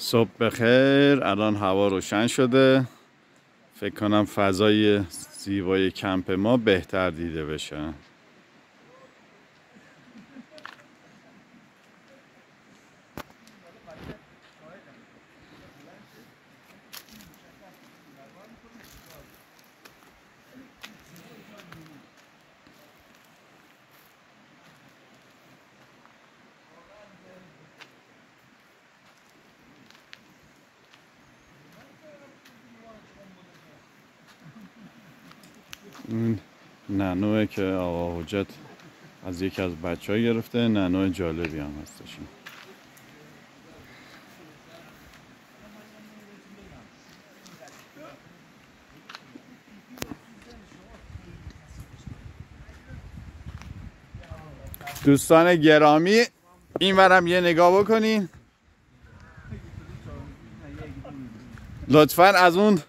صبح بخیر. الان هوا روشن شده. فکر کنم فضای زیبای کمپ ما بهتر دیده بشه. این نانوه که آقا حجت از یکی از بچه ها گرفته. نانو جالبی هم هستش. دوستان گرامی، این ورم یه نگاه بکنین لطفاً. از اون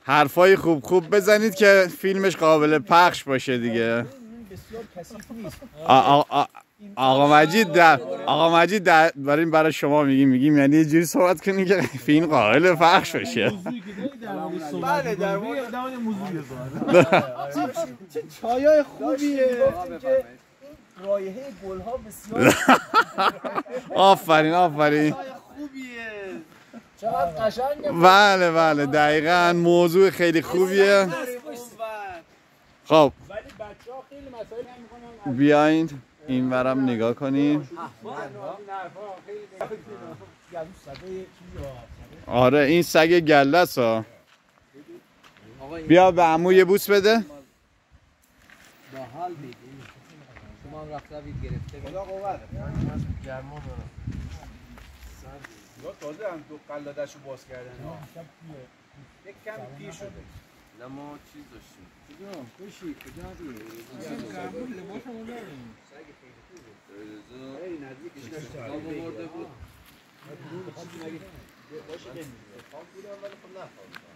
حرفای خوب بزنید که فیلمش قابل پخش باشه دیگه. آقا مجید برای شما میگیم یعنی یه جوری صحبت کنید که فیلم قابل پخش باشه. بله، در مورد موضوع چه چایای خوبیه. رایحه گل‌ها بسیار آفرین. چقدر قشنگه. بله دقیقاً موضوع خیلی خوبیه. خب ولی بچه‌ها خیلی مسائل می‌کنن. بیاین این ورم نگاه کنین. آره این سگ گله است. بیا به عمو یه بوس بده. با حال بگی شما هم رفته بید گرفته خدا قوت گرما دارم تازه هم دو قلاده‌شو باز کردن. یک کم پیر شده. نه ما چیز داشتیم کجا؟ خوشی کجا دیگه؟ قبول لباسمون داریم. سگ خیلی خوبه. خیلی نزدیکش داشت. آب آورده بود. باشه بمیره. خواب بودم ولی خب نخوابیدم.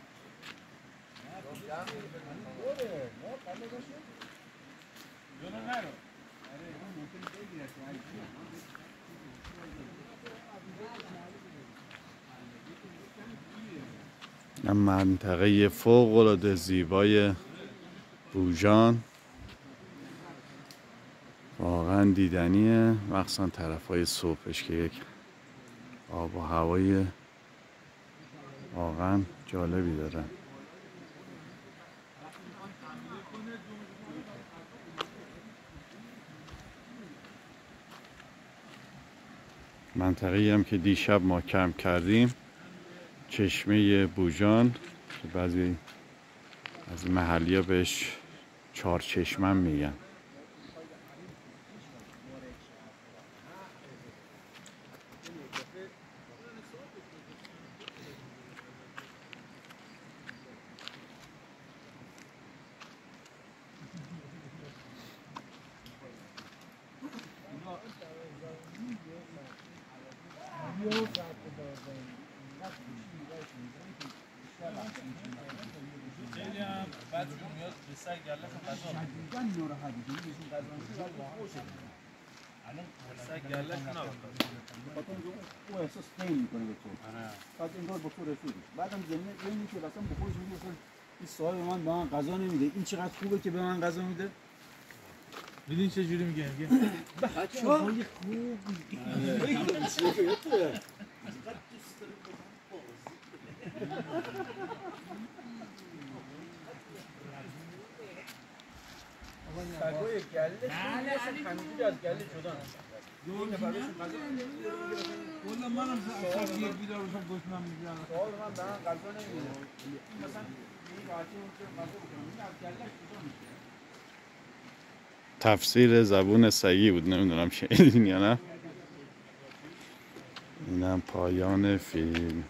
منطقه فوق‌العاده زیبای بوژان واقعا دیدنیه، مخصوصا طرفای صبحش که یک آب و هوای واقعا جالبی داره. منطقه‌ای هم که دیشب ما کمپ کردیم چشمه بوژان که بعضی از محلی‌ها بهش چهارچشمم میگن. بعد میاد به سگ گله غذا میده. الان سگ گله او احساس خیلی میکنه به تو. بعد انگار با تو رفیقی. بعدم زمین که مثلا به خودش میگه این صاحب من به من غذا نمیده. این چقدر خوبه که به من غذا میده. میدین چه جوری میگه بچه‌های خوب. سگای گله همینجوری از گله جدا نشن. این نفرشون غذا کلا منم صبح یک بیدار بشم گوشتم میگیرم. سوال من به من غذا نمیده. مثلا این راحتی اون غذا بکنم. این از گله جدا میشه. تفسیر زبون سگی بود، نمیدونم شنیدین یا نه. اینم پایان فیلم.